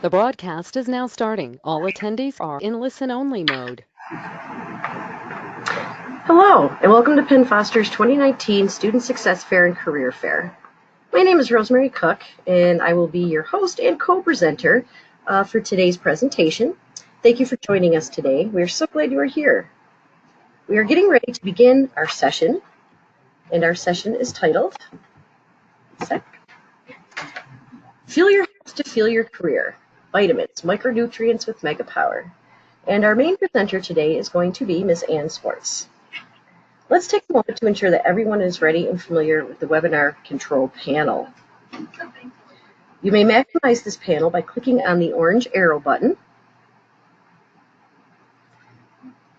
The broadcast is now starting. All attendees are in listen-only mode. Hello, and welcome to Penn Foster's 2019 Student Success Fair and Career Fair. My name is Rosemary Cook, and I will be your host and co-presenter for today's presentation. Thank you for joining us today. We are so glad you are here. We are getting ready to begin our session, and our session is titled, Fuel Your Health to Fuel Your Career, Vitamins, Micronutrients with Mega Power. And our main presenter today is going to be Ms. Ann Swarts. Let's take a moment to ensure that everyone is ready and familiar with the webinar control panel. You may maximize this panel by clicking on the orange arrow button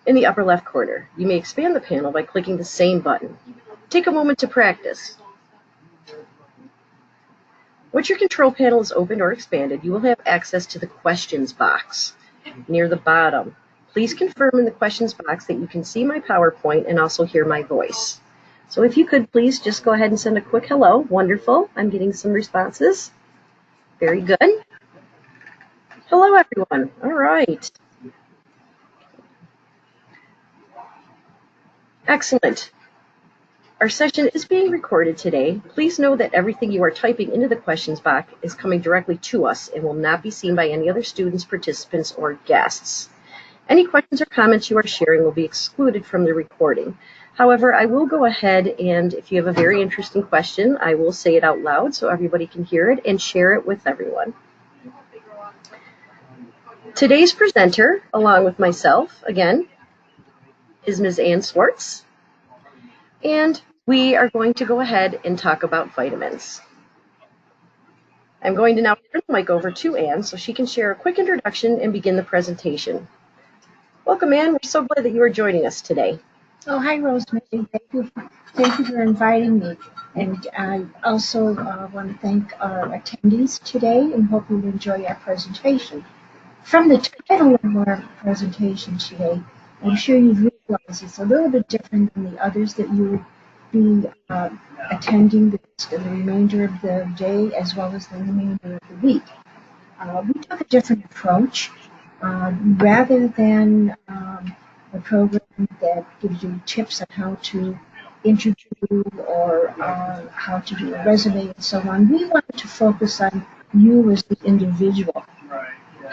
in the upper left corner. You may expand the panel by clicking the same button. Take a moment to practice. Once your control panel is opened or expanded, you will have access to the questions box near the bottom. Please confirm in the questions box that you can see my PowerPoint and also hear my voice. So if you could please just go ahead and send a quick hello. Wonderful. I'm getting some responses. Very good. Hello, everyone. All right. Excellent. Our session is being recorded today. Please know that everything you are typing into the questions box is coming directly to us and will not be seen by any other students, participants, or guests. Any questions or comments you are sharing will be excluded from the recording. However, I will go ahead and if you have a very interesting question, I will say it out loud so everybody can hear it and share it with everyone. Today's presenter, along with myself, again, is Ms. Ann Swarts. And we are going to go ahead and talk about vitamins. I'm going to now turn the mic over to Ann so she can share a quick introduction and begin the presentation. Welcome, Ann. We're so glad that you are joining us today. Oh, hi, Rosemary. Thank you for inviting me. And I also want to thank our attendees today and hope you enjoy our presentation. From the title of our presentation today, I'm sure you've realized it's a little bit different than the others that you will be attending the remainder of the day as well as the remainder of the week. We took a different approach. Rather than a program that gives you tips on how to interview or how to do a resume and so on, we wanted to focus on you as the individual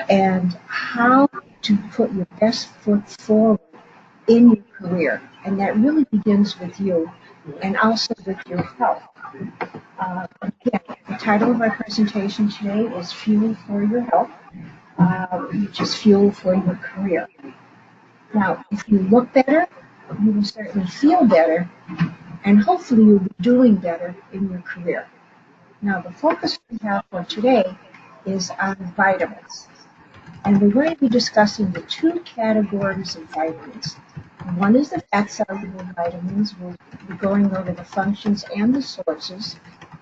and how to put your best foot forward in your career. And that really begins with you and also with your health. Again, the title of our presentation today is Fuel for Your Health, which is fuel for your career. Now, if you look better, you will certainly feel better, and hopefully you'll be doing better in your career. Now, the focus we have for today is on vitamins. And we're going to be discussing the two categories of vitamins. One is the fat-soluble vitamins. We'll be going over the functions and the sources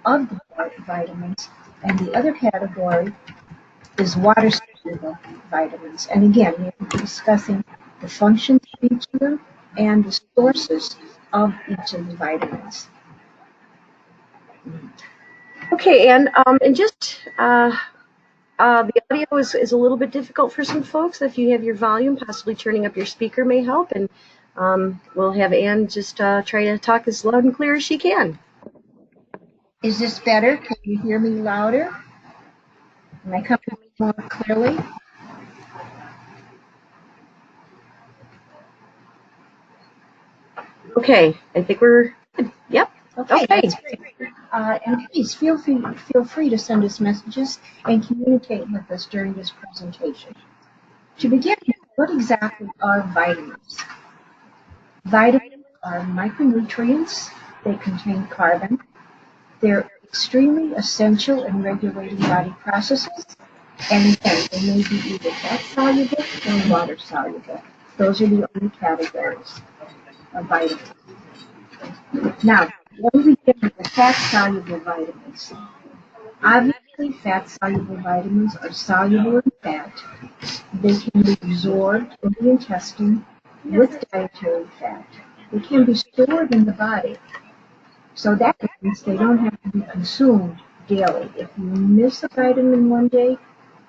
of the vitamins. And the other category is water-soluble vitamins. And again, we'll be discussing the functions of each of them and the sources of each of the vitamins. Okay, Ann, and just the audio is a little bit difficult for some folks. If you have your volume, possibly turning up your speaker may help. And we'll have Ann just try to talk as loud and clear as she can. Is this better? Can you hear me louder? Am I coming more clearly? Okay, I think we're good. Yep. Okay. That's great. And please feel free to send us messages and communicate with us during this presentation. To begin, what exactly are vitamins? Vitamins are micronutrients. They contain carbon. They're extremely essential in regulating body processes. And again, they may be either fat-soluble or water-soluble. Those are the only categories of vitamins. Now, when we get to the fat-soluble vitamins, obviously fat-soluble vitamins are soluble in fat. They can be absorbed in the intestine with dietary fat. They can be stored in the body. So that means they don't have to be consumed daily. If you miss a vitamin one day,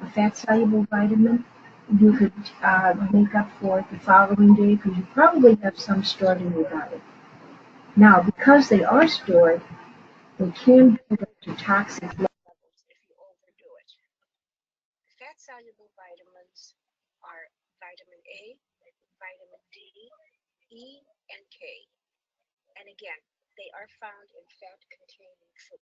a fat-soluble vitamin, you could make up for it the following day because you probably have some stored in your body. Now, because they are stored, they can build up to toxic levels if you overdo it. Fat-soluble vitamins are vitamin A, vitamin D, E, and K. And again, they are found in fat-containing food.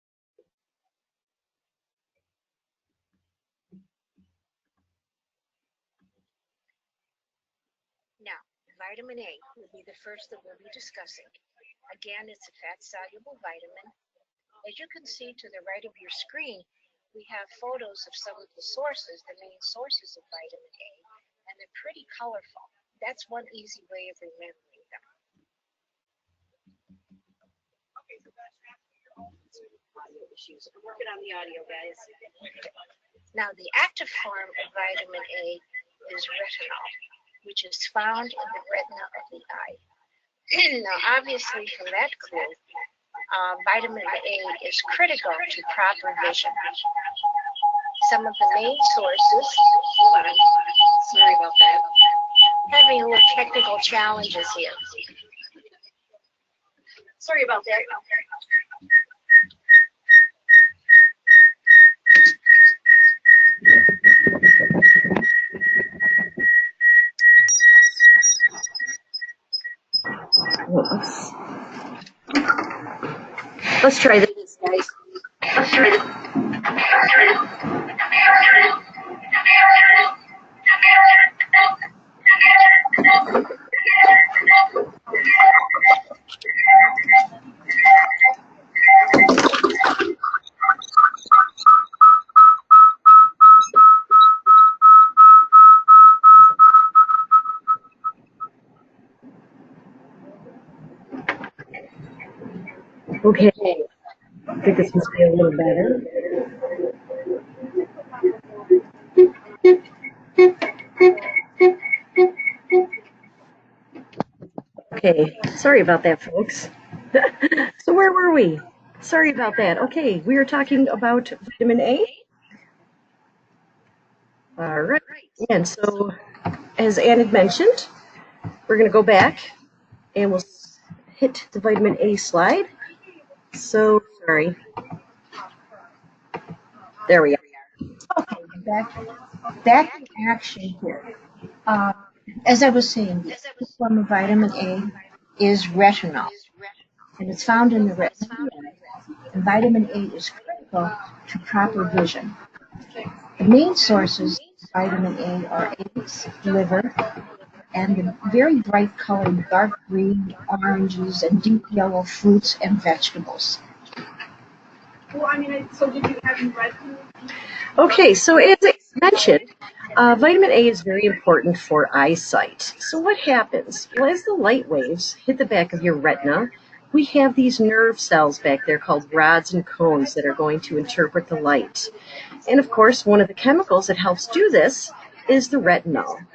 Now, vitamin A will be the first that we'll be discussing. Again, it's a fat-soluble vitamin. As you can see to the right of your screen, we have photos of some of the sources, the main sources of vitamin A, and they're pretty colorful. That's one easy way of remembering them. Audio issues. We're working on the audio, guys. Now, the active form of vitamin A is retinol, which is found in the retina of the eye. Now, obviously, from that clue, vitamin A is critical to proper vision. Some of the main sources, hold on, sorry about that, having a little technical challenges here. Sorry about that. Let's try this, guys. Let's try this. Okay, I think this must be a little better. Okay, sorry about that, folks. So where were we? Sorry about that. Okay, we are talking about vitamin A. All right, and so as Ann had mentioned, we're going to go back and we'll hit the vitamin A slide. So sorry. There we are. Okay, back in action here. As I was saying, the active form of vitamin A is retinol, and it's found in the retina of the eye. And vitamin A is critical to proper vision. The main sources of vitamin A are eggs, liver, and the very bright colored dark green, oranges, and deep yellow fruits and vegetables. Well, I mean, so did you have you read through? Okay, so as I mentioned, vitamin A is very important for eyesight. So what happens? Well, as the light waves hit the back of your retina, we have these nerve cells back there called rods and cones that are going to interpret the light. And of course, one of the chemicals that helps do this is the retinol.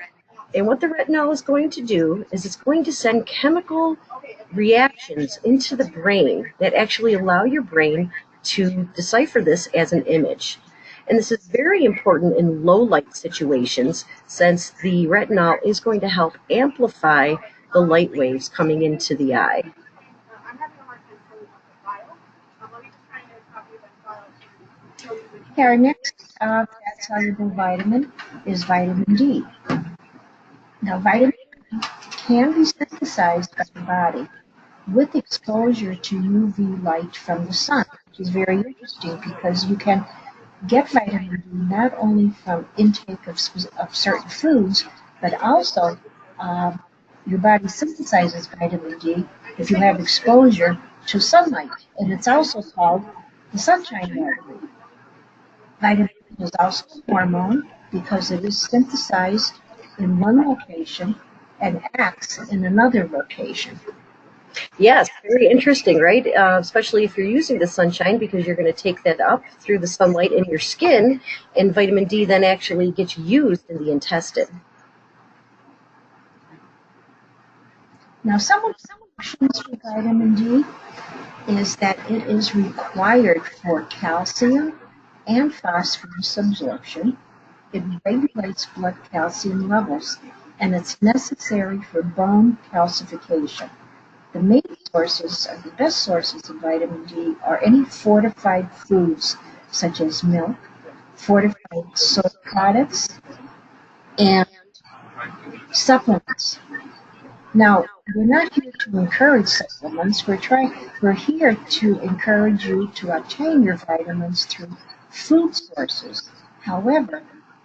And what the retinol is going to do is it's going to send chemical reactions into the brain that actually allow your brain to decipher this as an image. And this is very important in low light situations since the retinol is going to help amplify the light waves coming into the eye. I'm having a hard time filling out the file. Let me just try and get a copy of that file. Our next fat-soluble vitamin is vitamin D. Now, vitamin D can be synthesized by the body with exposure to UV light from the sun, which is very interesting because you can get vitamin D not only from intake of certain foods, but also your body synthesizes vitamin D if you have exposure to sunlight, and it's also called the sunshine vitamin. Vitamin D is also a hormone because it is synthesized in one location and acts in another location. Yes, very interesting, right? Especially if you're using the sunshine because you're going to take that up through the sunlight in your skin, and vitamin D then actually gets used in the intestine. Now, some of the functions for vitamin D is that it is required for calcium and phosphorus absorption. It regulates blood calcium levels, and it's necessary for bone calcification. The main sources, or the best sources of vitamin D, are any fortified foods such as milk, fortified soy products, and supplements. Now, we're not here to encourage supplements. We're here to encourage you to obtain your vitamins through food sources. However,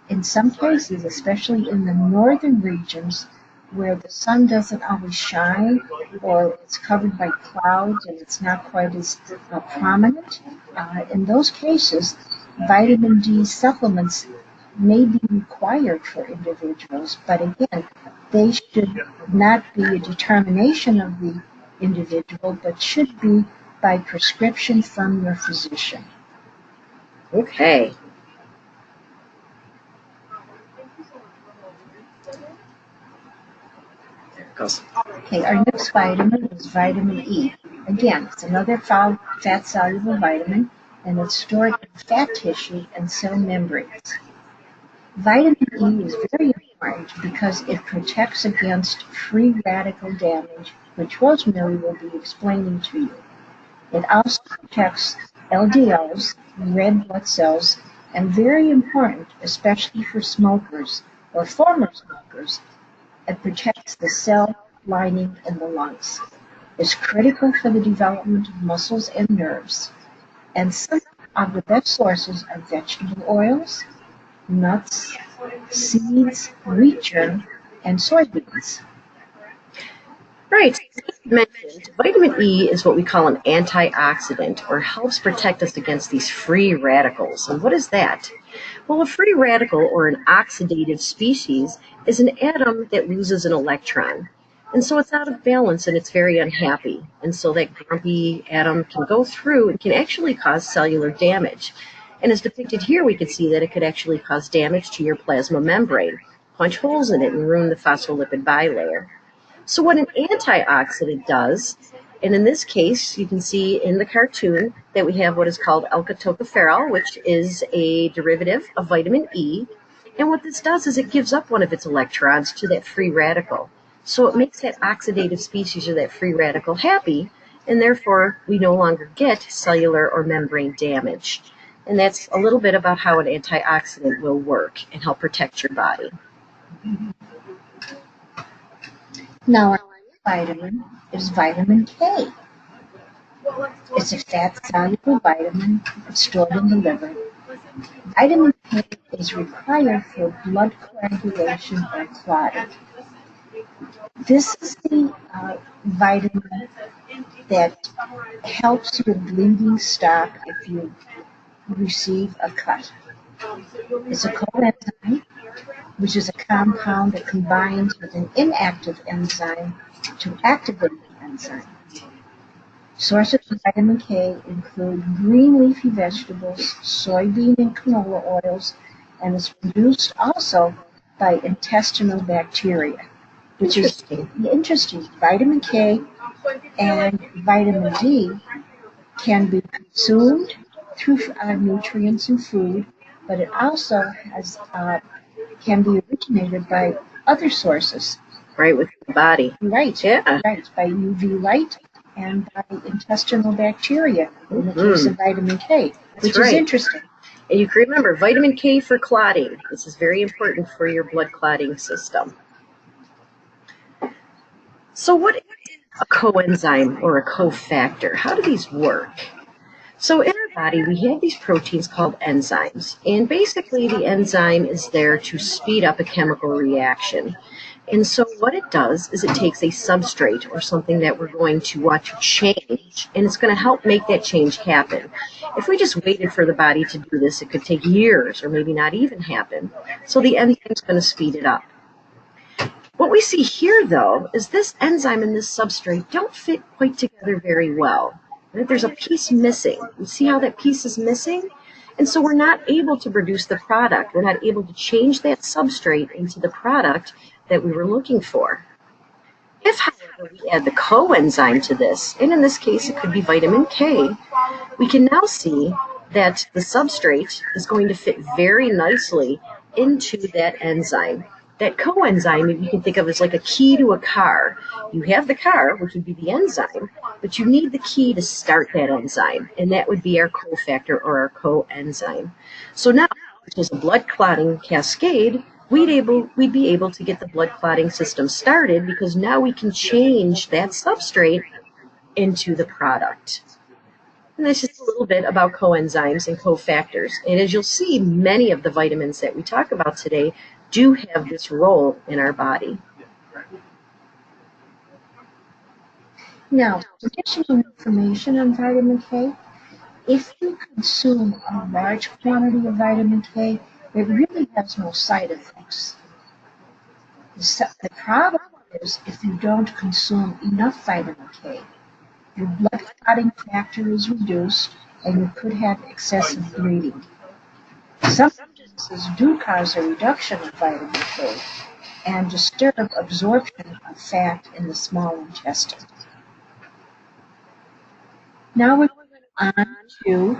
in some cases, especially in the northern regions where the sun doesn't always shine or it's covered by clouds and it's not quite as prominent, in those cases, vitamin D supplements may be required for individuals, but again, they should not be a determination of the individual, but should be by prescription from your physician. Okay. There it goes. Okay, our next vitamin is vitamin E. Again, it's another fat-soluble vitamin, and it's stored in fat tissue and cell membranes. Vitamin E is very important because it protects against free radical damage, which Rosemary will be explaining to you. It also protects LDLs, red blood cells, and very important, especially for smokers or former smokers, it protects the cell lining in the lungs. It's critical for the development of muscles and nerves. And some of the best sources are vegetable oils, nuts, seeds, wheat germ, and soybeans. Right. As you mentioned, vitamin E is what we call an antioxidant, or helps protect us against these free radicals. And what is that? Well, a free radical, or an oxidative species, is an atom that loses an electron. And so it's out of balance and it's very unhappy. And so that grumpy atom can go through and can actually cause cellular damage. And as depicted here, we can see that it could actually cause damage to your plasma membrane, punch holes in it, and ruin the phospholipid bilayer. So what an antioxidant does, and in this case, you can see in the cartoon that we have what is called alkyltocopherol, which is a derivative of vitamin E. And what this does is it gives up one of its electrons to that free radical. So it makes that oxidative species or that free radical happy, and therefore we no longer get cellular or membrane damage. And that's a little bit about how an antioxidant will work and help protect your body. Now, our vitamin is vitamin K. It's a fat-soluble vitamin that's stored in the liver. Vitamin K is required for blood coagulation or clotting. This is the vitamin that helps your bleeding stop if you receive a cut. It's a coenzyme, which is a compound that combines with an inactive enzyme to activate the enzyme. Sources of vitamin K include green leafy vegetables, soybean and canola oils, and is produced also by intestinal bacteria, which is interesting. Vitamin K and vitamin D can be consumed through nutrients in food, but it also has can be originated by other sources. Right, with the body. Right, Yeah. right, by UV light and by intestinal bacteria in the case of vitamin K, which is interesting. And you can remember, vitamin K for clotting. This is very important for your blood clotting system. So what is a coenzyme or a cofactor? How do these work? So in our body, we have these proteins called enzymes. And basically, the enzyme is there to speed up a chemical reaction. And so what it does is it takes a substrate or something that we're going to want to change, and it's going to help make that change happen. If we just waited for the body to do this, it could take years or maybe not even happen. So the enzyme is going to speed it up. What we see here, though, is this enzyme and this substrate don't fit quite together very well. Right? There's a piece missing. You see how that piece is missing? And so we're not able to produce the product. We're not able to change that substrate into the product that we were looking for. If, however, we add the coenzyme to this, and in this case it could be vitamin K, we can now see that the substrate is going to fit very nicely into that enzyme. That coenzyme, if you can think of as like a key to a car. You have the car, which would be the enzyme, but you need the key to start that enzyme, and that would be our cofactor or our coenzyme. So now, if there's a blood clotting cascade, we'd be able to get the blood clotting system started because now we can change that substrate into the product. And that's just a little bit about coenzymes and cofactors. And as you'll see, many of the vitamins that we talk about today do have this role in our body. Now, additional information on vitamin K. If you consume a large quantity of vitamin K, it really has no side effects. The problem is if you don't consume enough vitamin K, your blood clotting factor is reduced and you could have excessive bleeding. Some diseases do cause a reduction of vitamin K and disturb absorption of fat in the small intestine. Now we're on to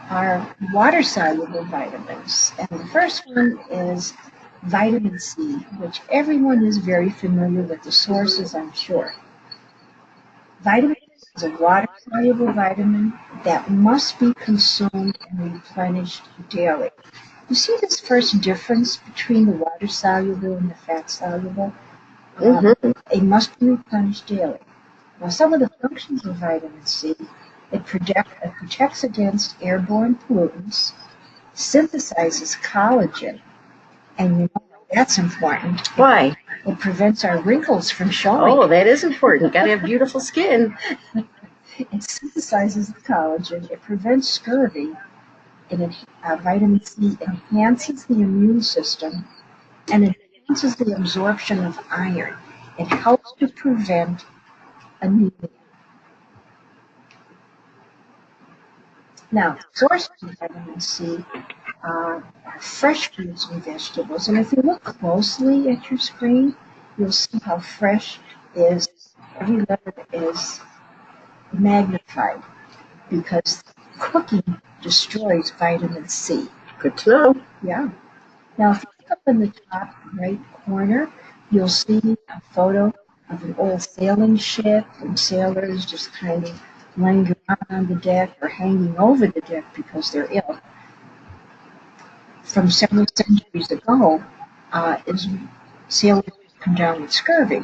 our water-soluble vitamins. And the first one is vitamin C, which everyone is very familiar with the sources, I'm sure. Vitamin C is a water-soluble vitamin that must be consumed and replenished daily. You see this first difference between the water-soluble and the fat-soluble? It must be replenished daily. Now, some of the functions of vitamin C: it protects against airborne pollutants, synthesizes collagen, and you know that's important. Why? It prevents our wrinkles from showing. Oh, that is important. Got to have beautiful skin. It synthesizes the collagen. It prevents scurvy. And vitamin C enhances the immune system and it enhances the absorption of iron. It helps to prevent anemia. Now, sources of vitamin C are fresh fruits and vegetables. And if you look closely at your screen, you'll see how fresh is. Every letter is magnified because cooking destroys vitamin C. Good to know. Yeah. Now, if you look up in the top right corner, you'll see a photo of an old sailing ship and sailors just kind of laying around on the deck or hanging over the deck because they're ill. From several centuries ago, sailors come down with scurvy.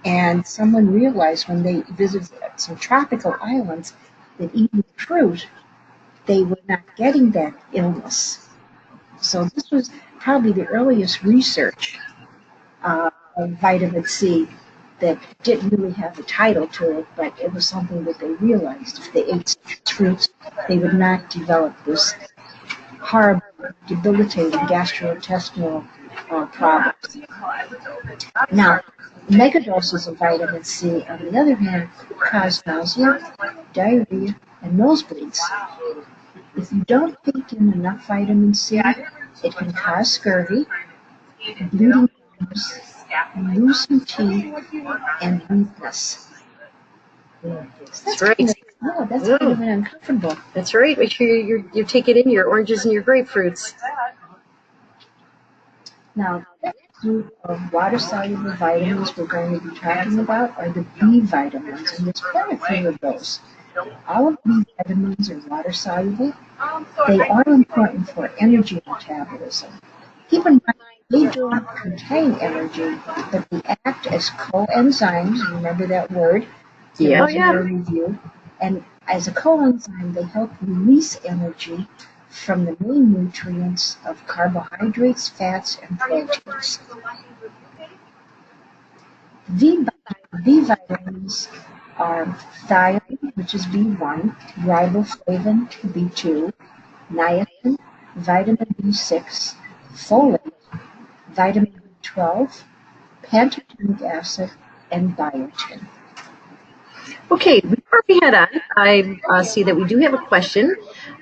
And someone realized when they visited some tropical islands that eating fruit, they were not getting that illness. So this was probably the earliest research of vitamin C that didn't really have a title to it, but it was something that they realized if they ate citrus fruits, they would not develop this horrible, debilitating gastrointestinal problems. Now, megadoses of vitamin C, on the other hand, could cause nausea, diarrhea, and nosebleeds. If you don't take in enough vitamin C, it can cause scurvy, bleeding gums, loosened teeth, and weakness. That's right. That's kind of uncomfortable. That's right. Make sure you take it in your oranges and your grapefruits. Now, the next group of water-soluble vitamins we're going to be talking about are the B vitamins, and there's quite a few of those. All of B vitamins are water-soluble. They are important for energy metabolism. Keep in mind, they don't contain energy, but they act as coenzymes. Remember that word? Yeah. Review. And as a coenzyme, they help release energy from the main nutrients of carbohydrates, fats, and proteins. B vitamins are thiamine, which is B1, riboflavin, B2, niacin, vitamin B6, folate, vitamin B12, pantothenic acid, and biotin. Okay, before we head on, I see that we do have a question,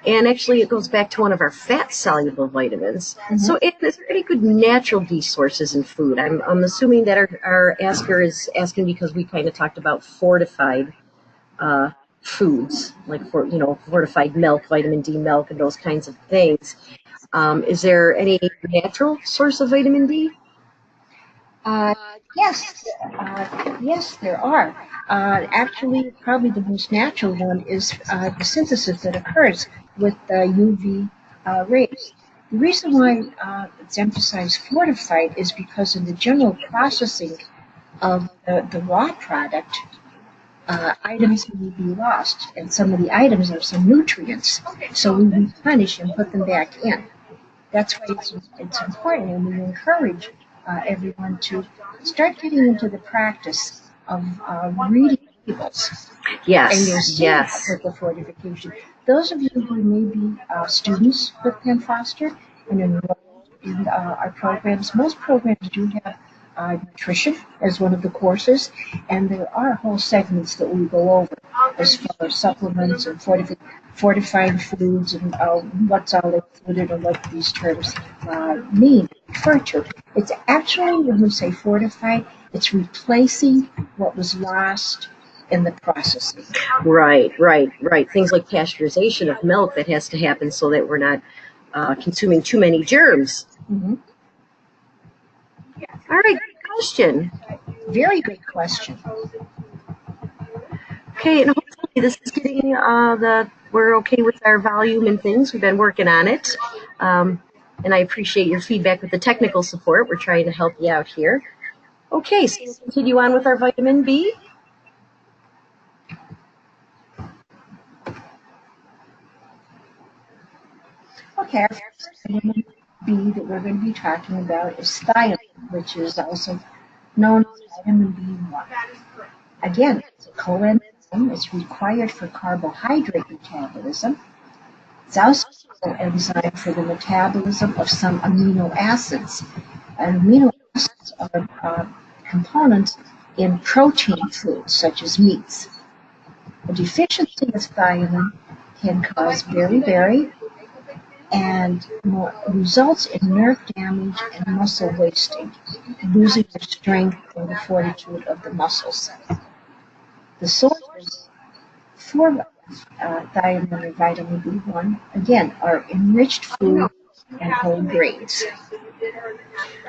and actually it goes back to one of our fat-soluble vitamins. So, Ann, is there any good natural B sources in food? I'm assuming that our asker is asking because we kind of talked about fortified foods, like fortified milk, vitamin D milk, and those kinds of things. Is there any natural source of vitamin D? Yes, yes, there are. Actually, probably the most natural one is the synthesis that occurs with UV rays. The reason why it's emphasized fortified is because in the general processing of the raw product, items may be lost, and some of the items have some nutrients, so we replenish and put them back in. That's why it's important, and we encourage everyone to start getting into the practice of reading labels and you'll Yes, see yes. with the fortification. Those of you who may be students with Penn Foster and enrolled in our programs, most programs do have nutrition as one of the courses, and there are whole segments that we go over as far as supplements and fortifying foods and what's all included and what these terms mean, refer to. It's actually, when we say fortified, it's replacing what was lost in the processing. Right, right, right. Things like pasteurization of milk that has to happen so that we're not consuming too many germs. Mm-hmm. All right, good question. Very good question. Okay, and hopefully this is getting we're okay with our volume and things. We've been working on it. And I appreciate your feedback with the technical support. We're trying to help you out here. Okay, so we'll continue on with our vitamin B. Okay, our first vitamin B that we're going to be talking about is thiamine, which is also known as vitamin B1. Again, it's a coenzyme. It's required for carbohydrate metabolism. It's also an enzyme for the metabolism of some amino acids. And amino acids are components in protein foods, such as meats. A deficiency of thiamine can cause beriberi and results in nerve damage and muscle wasting, losing the strength and the fortitude of the muscles. The sources for thiamine or vitamin B1, again, are enriched food and whole grains.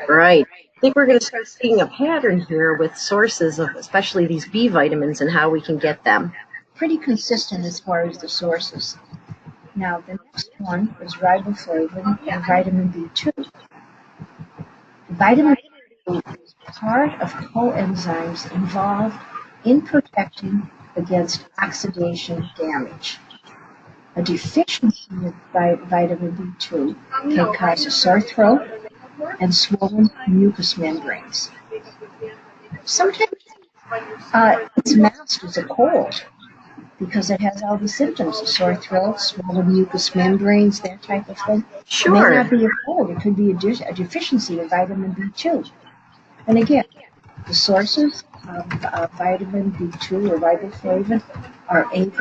Right. I think we're going to start seeing a pattern here with sources of especially these B vitamins and how we can get them. Pretty consistent as far as the sources. Now, the next one is riboflavin and vitamin B2. Vitamin B2 is part of coenzymes involved in protecting against oxidation damage. A deficiency of vitamin B2 can cause a sore throat and swollen mucous membranes. Sometimes it's masked as a cold because it has all the symptoms, a sore throat, swollen mucous membranes, that type of thing. Sure. It may not be a cold. It could be a deficiency of vitamin B2. And again, the sources of vitamin B2 or riboflavin are egg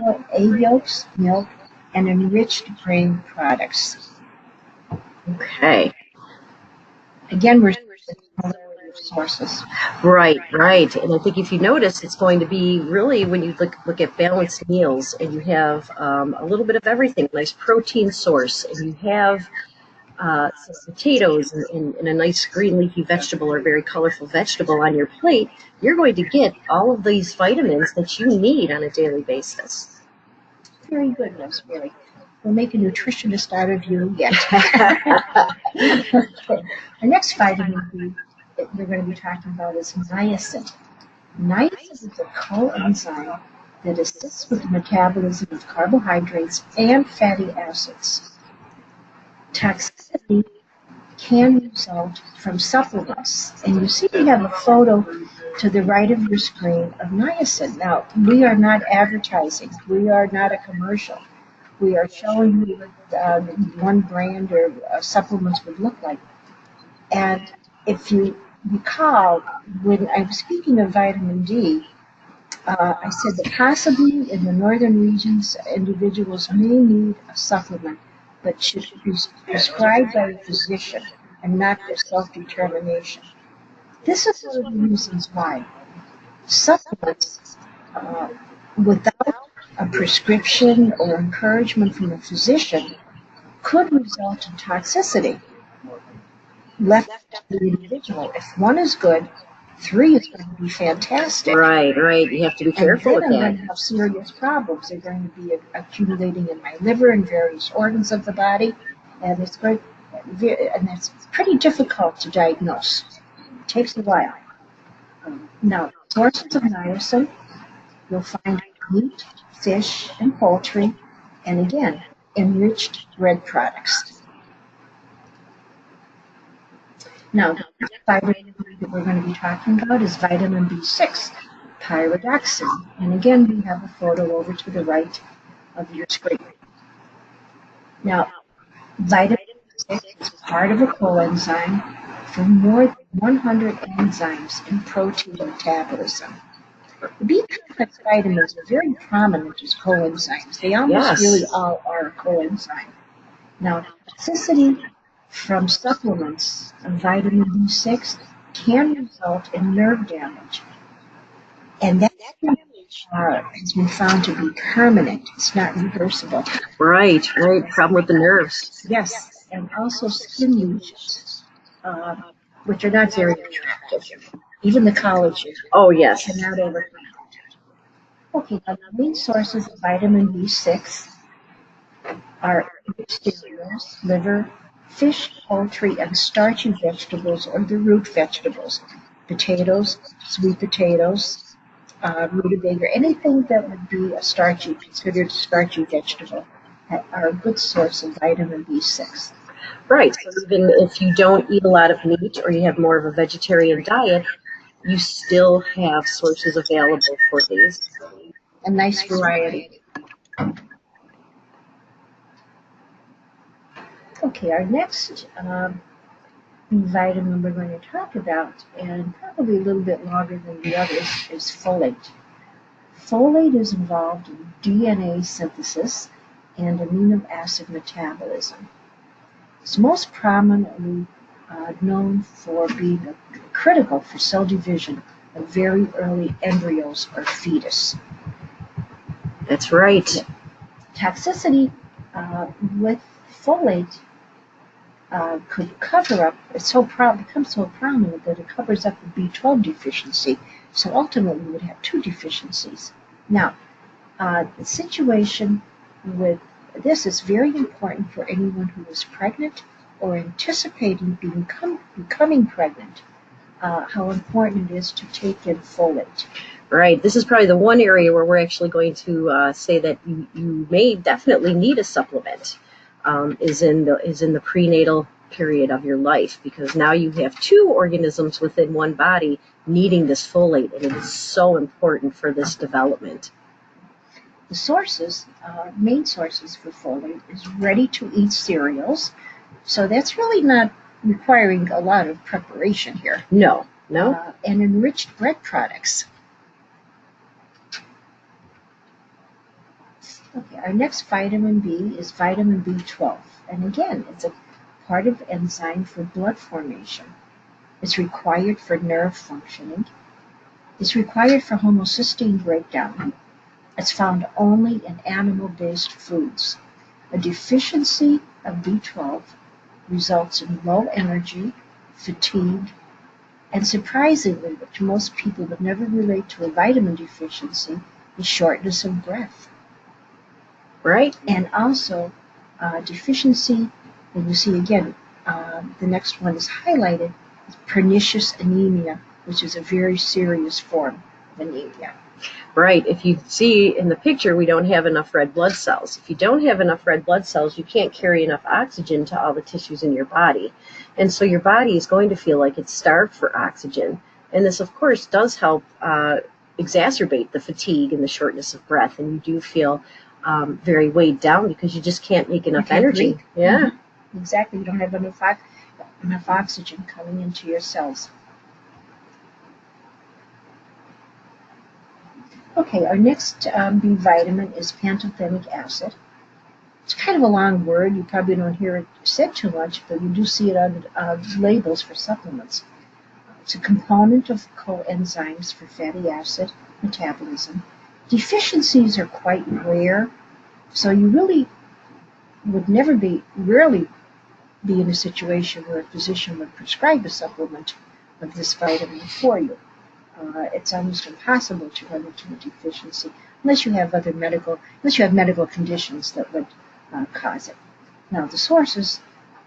yolks, milk, and enriched grain products. Okay. Again, we're sources. Right, right. And I think if you notice, it's going to be really when you look at balanced meals and you have a little bit of everything, nice protein source, and you have some potatoes and a nice green leafy vegetable or very colorful vegetable on your plate, you're going to get all of these vitamins that you need on a daily basis. Very good, Rosemary. We'll make a nutritionist out of you yet. Okay. The next vitamin B that we're going to be talking about is niacin. Niacin is a coenzyme that assists with the metabolism of carbohydrates and fatty acids. Toxicity can result from supplements, and you see we have a photo to the right of your screen of niacin. Now, we are not advertising. We are not a commercial. We are showing you what one brand or supplements would look like. And if you recall, when I was speaking of vitamin D, I said that possibly in the northern regions, individuals may need a supplement, but should be prescribed by a physician and not for self-determination. This is one of the reasons why supplements without a prescription or encouragement from a physician could result in toxicity left to the individual. If one is good, 3 is going to be fantastic. Right. You have to be And careful then with I'm going that. to have serious problems. They're going to be accumulating in my liver and various organs of the body, and that's pretty difficult to diagnose. It takes a while. Now, sources of niacin, you'll find meat, fish, and poultry, and again, enriched bread products. Now, the next vitamin that we're going to be talking about is vitamin B6, pyridoxine. And again, we have a photo over to the right of your screen. Now, vitamin B6 is part of a coenzyme for more than 100 enzymes in protein metabolism. The B-complex vitamins are very prominent as coenzymes. They almost really all are a coenzyme. Now, toxicity from supplements of vitamin B6 can result in nerve damage. And that damage has been found to be permanent. It's not reversible. Right. Problem with the nerves. Yes, and also skin lesions, which are not very attractive. Even the collagen cannot overcome it. Okay, now the main sources of vitamin B6 are cereals, liver, fish, poultry, and starchy vegetables or the root vegetables. Potatoes, sweet potatoes, rutabaga, anything that would be considered a starchy vegetable are a good source of vitamin B6. Right. So even if you don't eat a lot of meat or you have more of a vegetarian diet, you still have sources available for these. A nice variety. Okay, our next vitamin we're going to talk about, and probably a little bit longer than the others, is folate. Folate is involved in DNA synthesis and amino acid metabolism. It's most prominently known for being critical for cell division of very early embryos or fetus. That's right. Toxicity with folate could cover up, becomes so prominent that it covers up the B12 deficiency. So ultimately we would have 2 deficiencies. Now, the situation with this is very important for anyone who is pregnant or anticipating becoming pregnant, how important it is to take in folate. Right. This is probably the one area where we're actually going to say that you may definitely need a supplement. Is in the prenatal period of your life, because now you have 2 organisms within one body needing this folate, and it is so important for this development. The main sources for folate is ready-to-eat cereals, so that's really not requiring a lot of preparation here. No. And enriched bread products. Okay, our next vitamin B is vitamin B12. And again, it's a part of enzyme for blood formation. It's required for nerve functioning. It's required for homocysteine breakdown. It's found only in animal-based foods. A deficiency of B12 results in low energy, fatigue, and surprisingly, which most people would never relate to a vitamin deficiency, is shortness of breath. Right. And also deficiency, and you see again, the next one is highlighted, is pernicious anemia, which is a very serious form of anemia. Right. If you see in the picture, we don't have enough red blood cells. If you don't have enough red blood cells, you can't carry enough oxygen to all the tissues in your body. And so your body is going to feel like it's starved for oxygen. And this, of course, does help exacerbate the fatigue and the shortness of breath. And you do feel very weighed down because you just can't make enough energy. Breathe. Yeah. Mm-hmm. Exactly. You don't have enough oxygen coming into your cells. Okay, our next B vitamin is pantothenic acid. It's kind of a long word. You probably don't hear it said too much, but you do see it on labels for supplements. It's a component of coenzymes for fatty acid metabolism. Deficiencies are quite rare, so you really would never rarely be in a situation where a physician would prescribe a supplement of this vitamin for you. It's almost impossible to run into a deficiency unless you have medical conditions that would cause it. Now, the sources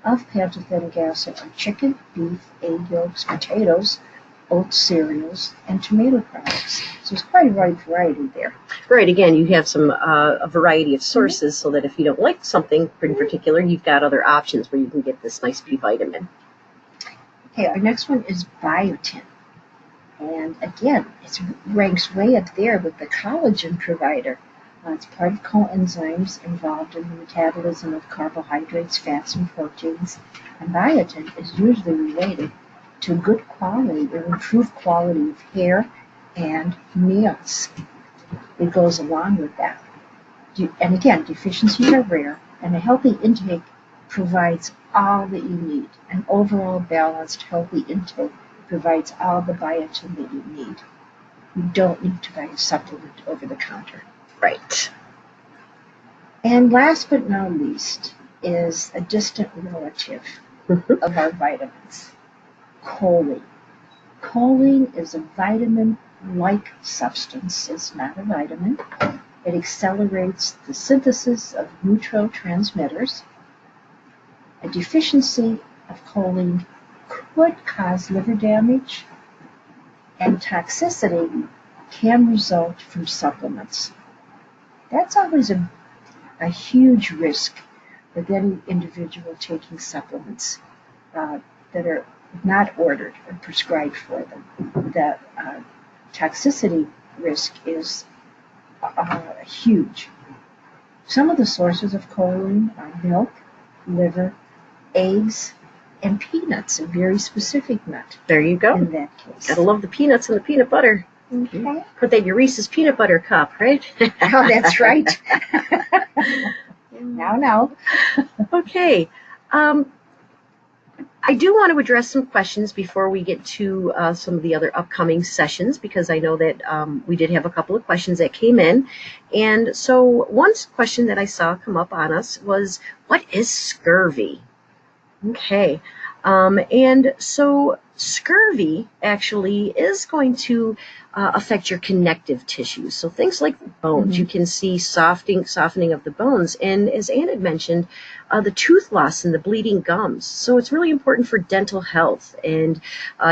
of pantothenic acid are chicken, beef, egg yolks, potatoes, oat cereals, and tomato products. So there's quite a wide variety there. Right. Again, you have a variety of sources, so that if you don't like something in particular, you've got other options where you can get this nice B vitamin. Okay, our next one is biotin. And again, it ranks way up there with the collagen provider. It's part of coenzymes involved in the metabolism of carbohydrates, fats, and proteins. And biotin is usually related to good quality or improved quality of hair and nails. It goes along with that. And again, deficiencies are rare, and a healthy intake provides all that you need. An overall balanced, healthy intake provides all the biotin that you need. You don't need to buy a supplement over the counter. Right. And last but not least is a distant relative of our vitamins, choline. Choline is a vitamin-like substance. It's not a vitamin. It accelerates the synthesis of neurotransmitters. A deficiency of choline could cause liver damage, and toxicity can result from supplements. That's always a huge risk with any individual taking supplements that are not ordered or prescribed for them. The toxicity risk is huge. Some of the sources of choline are milk, liver, eggs, and peanuts, a very specific nut. There you go. In that case. Gotta love the peanuts and the peanut butter. Okay. Put that in your Reese's peanut butter cup, right? Oh, that's right. Now. Okay. I do want to address some questions before we get to some of the other upcoming sessions, because I know that we did have a couple of questions that came in. And so one question that I saw come up on us was, what is scurvy? Okay. And so scurvy actually is going to affect your connective tissues. So things like bones, you can see softening of the bones. And as Ann had mentioned, the tooth loss and the bleeding gums. So it's really important for dental health. And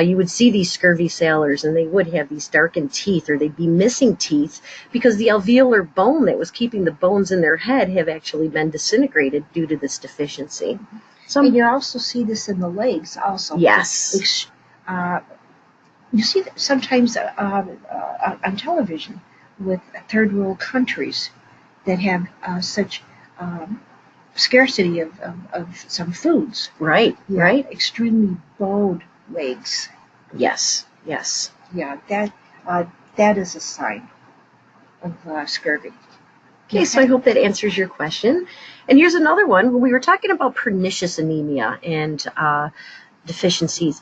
you would see these scurvy sailors, and they would have these darkened teeth, or they'd be missing teeth because the alveolar bone that was keeping the bones in their head have actually been disintegrated due to this deficiency. And you also see this in the legs also. Yes. You see that sometimes on television with third world countries that have such scarcity of some foods. Right, right. Extremely bowed legs. Yes. Yeah, that is a sign of scurvy. Okay, so I hope that answers your question. And here's another one. When we were talking about pernicious anemia and deficiencies,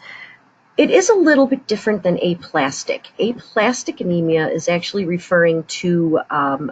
it is a little bit different than aplastic. Aplastic anemia is actually referring to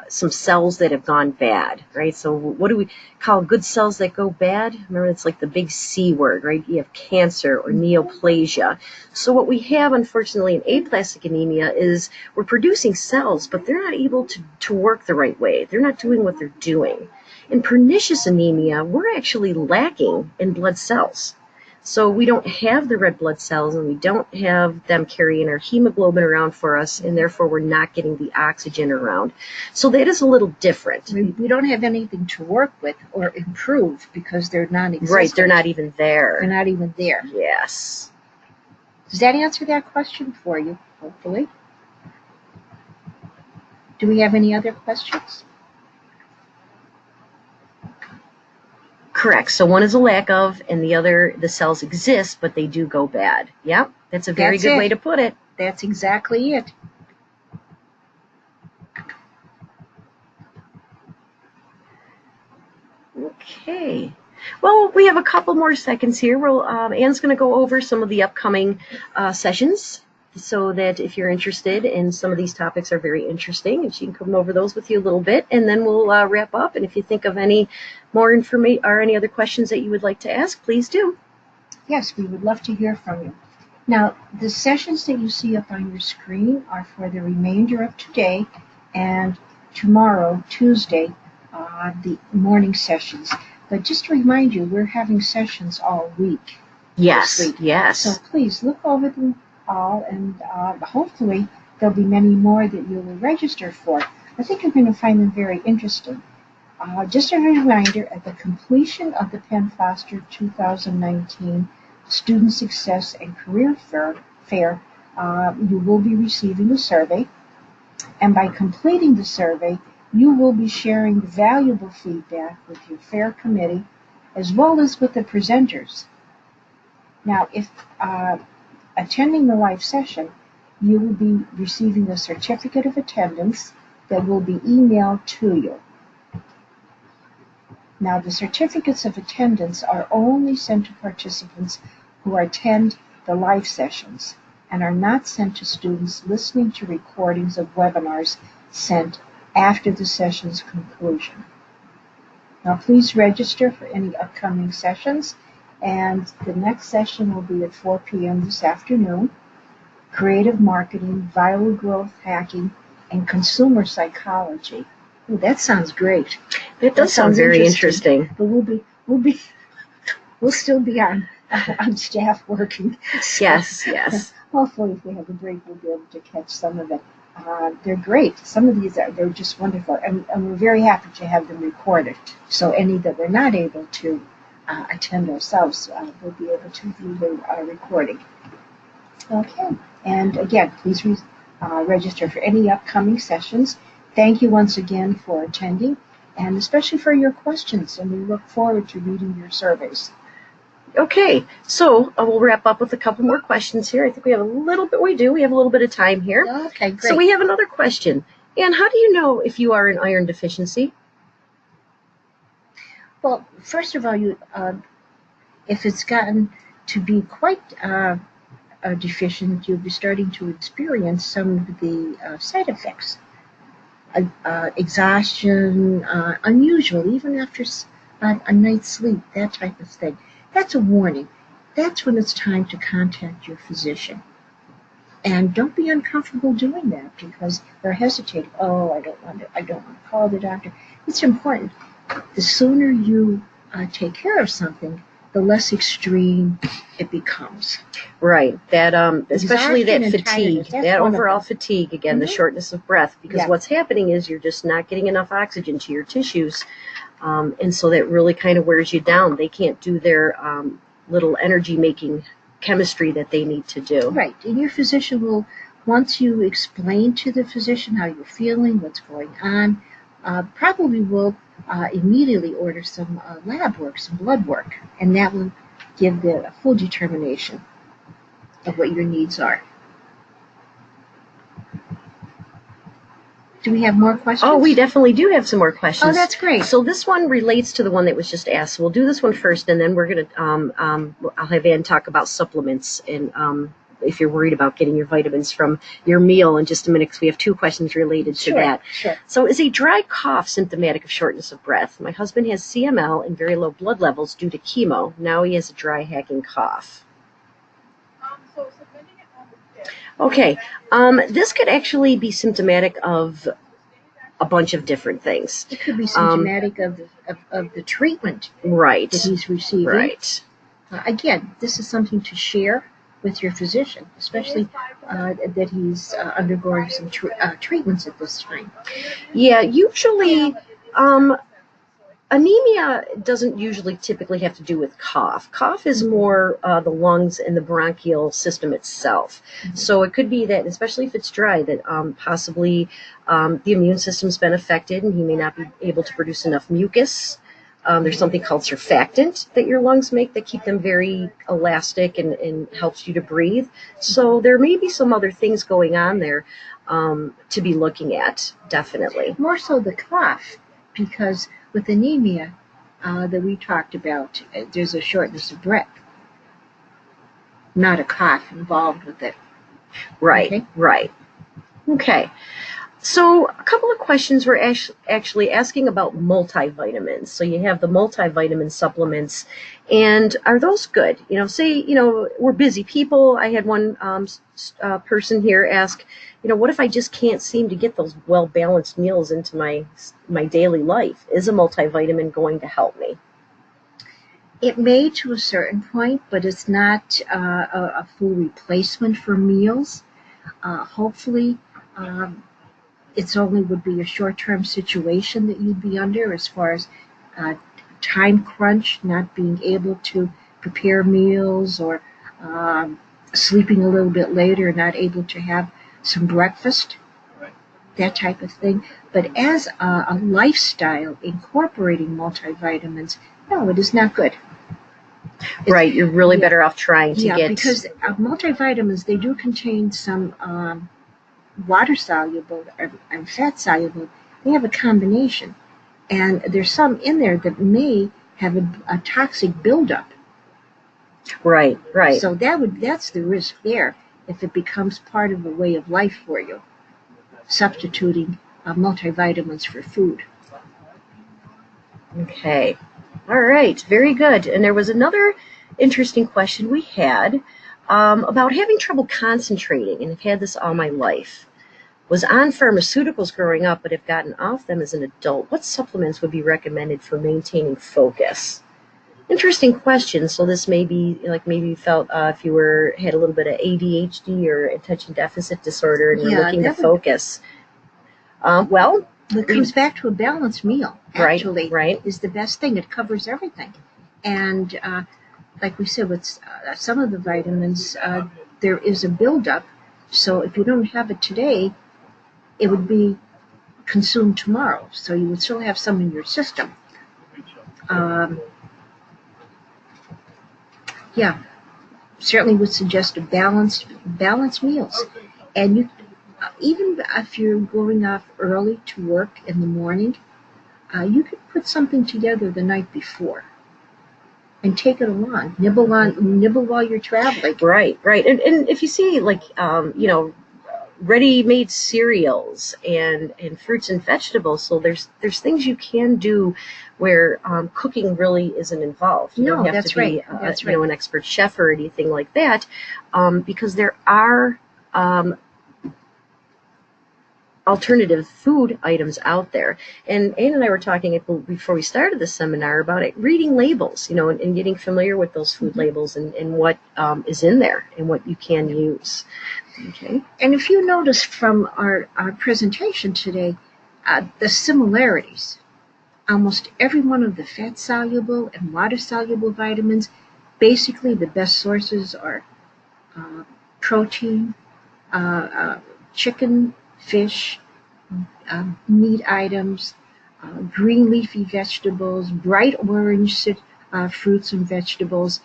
some cells that have gone bad, right? So what do we call good cells that go bad? Remember, it's like the big C word, right? You have cancer or neoplasia. So what we have, unfortunately, in aplastic anemia is we're producing cells, but they're not able to work the right way. They're not doing what they're doing. In pernicious anemia, we're actually lacking in blood cells. So we don't have the red blood cells, and we don't have them carrying our hemoglobin around for us, and therefore we're not getting the oxygen around. So that is a little different. We don't have anything to work with or improve because they're non-existent. Right, they're not even there. They're not even there. Yes. Does that answer that question for you, hopefully? Do we have any other questions? Correct. So one is a lack of, and the other, the cells exist, but they do go bad. Yep, that's a very good way to put it. That's exactly it. Okay. Well, we have a couple more seconds here. Ann's going to go over some of the upcoming sessions so that if you're interested, and some of these topics are very interesting, and she can come over those with you a little bit, and then we'll wrap up. And if you think of any more information or any other questions that you would like to ask, please do. Yes, we would love to hear from you. Now, the sessions that you see up on your screen are for the remainder of today and tomorrow, Tuesday, the morning sessions. But just to remind you, we're having sessions all week. Yes, yes. So please look over them all, and hopefully there'll be many more that you will register for. I think you're going to find them very interesting. Just a reminder, at the completion of the Penn Foster 2019 Student Success and Career Fair, you will be receiving a survey, and by completing the survey, you will be sharing valuable feedback with your fair committee as well as with the presenters. Now, if attending the live session, you will be receiving a certificate of attendance that will be emailed to you. Now, the certificates of attendance are only sent to participants who attend the live sessions and are not sent to students listening to recordings of webinars sent after the session's conclusion. Now, please register for any upcoming sessions, and the next session will be at 4 p.m. this afternoon. Creative Marketing, Viral Growth Hacking, and Consumer Psychology. Ooh, that sounds great. It does sound very interesting. But we'll still be on staff working. So, Yes. Hopefully, if we have a break, we'll be able to catch some of it. They're great. Some of these they're just wonderful, and we're very happy to have them recorded. So any that we're not able to attend ourselves, we'll be able to view the recording. Okay, and again, please register for any upcoming sessions. Thank you once again for attending, and especially for your questions, and we look forward to reading your surveys. Okay, so we'll wrap up with a couple more questions here. I think we have a little bit of time here. Okay, great. So we have another question. Anne, how do you know if you are in iron deficiency? Well, first of all, if it's gotten to be quite deficient, you'll be starting to experience some of the side effects. Exhaustion, unusual, even after a night's sleep, that type of thing. That's a warning. That's when it's time to contact your physician. And don't be uncomfortable doing that because they're hesitating. Oh, I don't want to call the doctor. It's important. The sooner you take care of something, the less extreme it becomes. Right. That especially that fatigue, that overall fatigue, again, the shortness of breath, because what's happening is you're just not getting enough oxygen to your tissues, and so that really kind of wears you down. They can't do their little energy-making chemistry that they need to do. Right. And your physician will, once you explain to the physician how you're feeling, what's going on, probably will immediately order some lab work, some blood work, and that will give the full determination of what your needs are. Do we have more questions? Oh, we definitely do have some more questions. Oh, that's great. So this one relates to the one that was just asked. So we'll do this one first, and then we're going to, I'll have Ann talk about supplements and if you're worried about getting your vitamins from your meal in just a minute, because we have two questions related to that. Sure. So is a dry cough symptomatic of shortness of breath? My husband has CML and very low blood levels due to chemo. Now he has a dry hacking cough. So submitting it on the 5th. Okay. This could actually be symptomatic of a bunch of different things. It could be symptomatic of the treatment right. that he's receiving. Right. Again, this is something to share with your physician, especially that he's undergoing some treatments at this time. Yeah, usually anemia doesn't usually typically have to do with cough. Cough is more the lungs and the bronchial system itself. So it could be that, especially if it's dry, that possibly the immune system's been affected and he may not be able to produce enough mucus. There's something called surfactant that your lungs make that keep them very elastic and helps you to breathe. So there may be some other things going on there to be looking at, definitely. More so the cough, because with anemia that we talked about, there's a shortness of breath, not a cough involved with it. Right, Okay. right. Okay. So a couple of questions were actually asking about multivitamins. So you have the multivitamin supplements, and are those good? Say, we're busy people. I had one person here ask, what if I just can't seem to get those well-balanced meals into my daily life? Is a multivitamin going to help me? It may to a certain point, but it's not a full replacement for meals. Hopefully, um, it's only would be a short-term situation that you'd be under as far as uh, time crunch, not being able to prepare meals or um, sleeping a little bit later, not able to have some breakfast, that type of thing. But as a lifestyle incorporating multivitamins, no, it is not good. Right, you're really Yeah, better off trying to yeah, get. because multivitamins, they do contain some water soluble and fat soluble. They have a combination, and there's some in there that may have a toxic buildup. Right, right. So that's the risk there if it becomes part of a way of life for you, substituting multivitamins for food. Okay. All right. Very good. And there was another interesting question we had about having trouble concentrating, and I've had this all my life. Was on pharmaceuticals growing up, but have gotten off them as an adult. What supplements would be recommended for maintaining focus? Interesting question. So this may be like maybe you felt if you had a little bit of ADHD or attention deficit disorder, and you're Yeah, looking to that would. focus. Well, It comes back to a balanced meal. right, Actually, right. is the best thing. It covers everything, and like we said, with some of the vitamins, there is a buildup. So if you don't have it today, it would be consumed tomorrow. So you would still have some in your system. Um, yeah, certainly would suggest a balanced meals, and you even if you're going off early to work in the morning, you could put something together the night before and take it along. Nibble while you're traveling. Right, right. And if you see like ready-made cereals and fruits and vegetables, so there's things you can do where cooking really isn't involved. You No, don't have that's to be right. That's right. an expert chef or anything like that, because there are alternative food items out there. And Anne and I were talking before we started the seminar about it, reading labels, and getting familiar with those food labels and what is in there and what you can use. Okay. And if you notice from our presentation today, the similarities, almost every one of the fat-soluble and water-soluble vitamins, basically the best sources are protein, chicken, fish, meat items, green leafy vegetables, bright orange fruits and vegetables,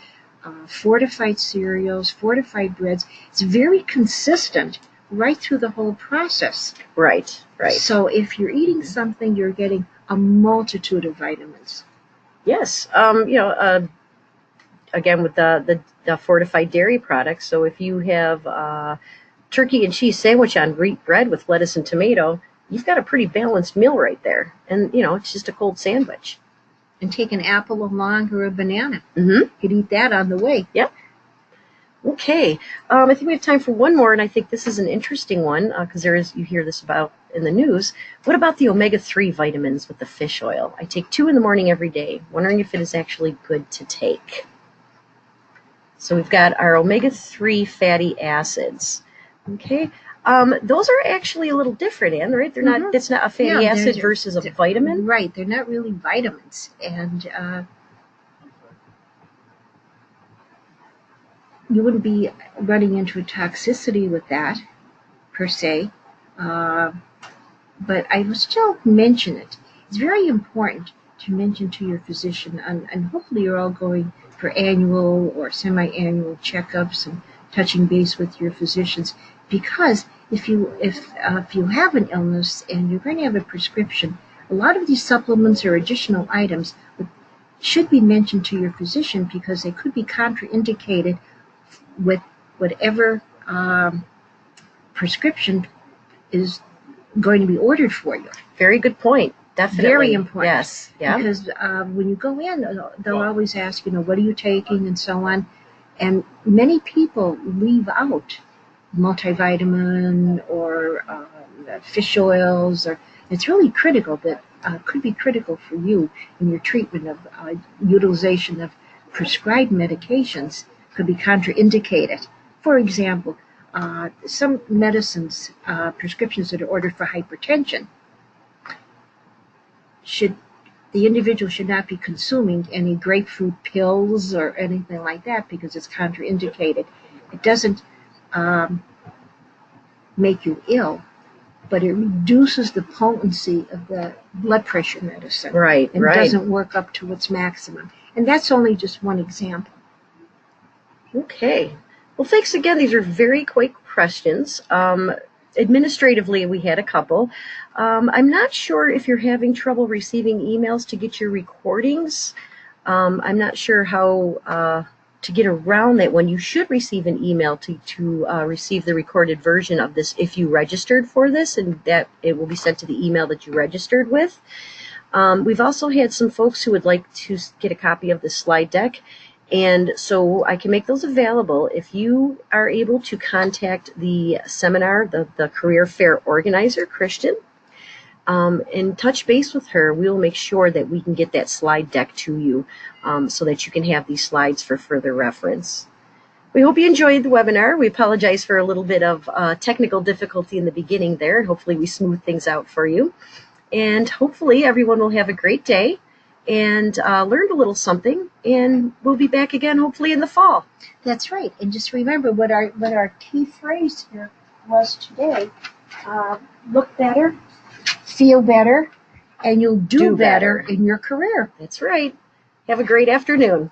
fortified cereals, fortified breads. It's very consistent right through the whole process. Right, right. So if you're eating something, you're getting a multitude of vitamins. Yes. Again, with the fortified dairy products. So if you have turkey and cheese sandwich on wheat bread with lettuce and tomato, you've got a pretty balanced meal right there. And, it's just a cold sandwich. And take an apple along or a banana. Mm-hmm. You could eat that on the way. Yep. Okay. I think we have time for one more, and I think this is an interesting one because you hear this about in the news. What about the omega-3 vitamins with the fish oil? I take 2 in the morning every day. Wondering if it is actually good to take. So we've got our omega-3 fatty acids. Okay. Those are actually a little different, Anne, right? They're not. It's not a fatty acid versus a vitamin. Right. They're not really vitamins, and you wouldn't be running into a toxicity with that per se. But I will still mention it. It's very important to mention to your physician, and hopefully you're all going for annual or semi-annual checkups and touching base with your physicians, because if you have an illness and you're going to have a prescription, a lot of these supplements or additional items should be mentioned to your physician because they could be contraindicated with whatever prescription is going to be ordered for you. Very good point. Definitely. Very important. Yes. Yeah. Because when you go in, they'll always ask, what are you taking and so on. And many people leave out multivitamin or fish oils. Or it's really critical that could be critical for you in your treatment of utilization of prescribed medications could be contraindicated. For example, some medicines, prescriptions that are ordered for hypertension, the individual should not be consuming any grapefruit pills or anything like that because it's contraindicated. It doesn't make you ill, but it reduces the potency of the blood pressure medicine. Right, and right. doesn't work up to its maximum. And that's only just one example. Okay. Well, thanks again. These are very quick questions. Administratively, we had a couple. I'm not sure if you're having trouble receiving emails to get your recordings. I'm not sure how to get around that one. You should receive an email to receive the recorded version of this if you registered for this, and that it will be sent to the email that you registered with. We've also had some folks who would like to get a copy of the slide deck. And so I can make those available if you are able to contact the seminar, the career fair organizer, Christian, and touch base with her. We'll make sure that we can get that slide deck to you so that you can have these slides for further reference. We hope you enjoyed the webinar. We apologize for a little bit of technical difficulty in the beginning there. Hopefully we smooth things out for you. And hopefully everyone will have a great day and learned a little something, and we'll be back again hopefully in the fall. That's right. And just remember what our key phrase here was today. Look better, feel better, and you'll do better in your career. That's right. Have a great afternoon.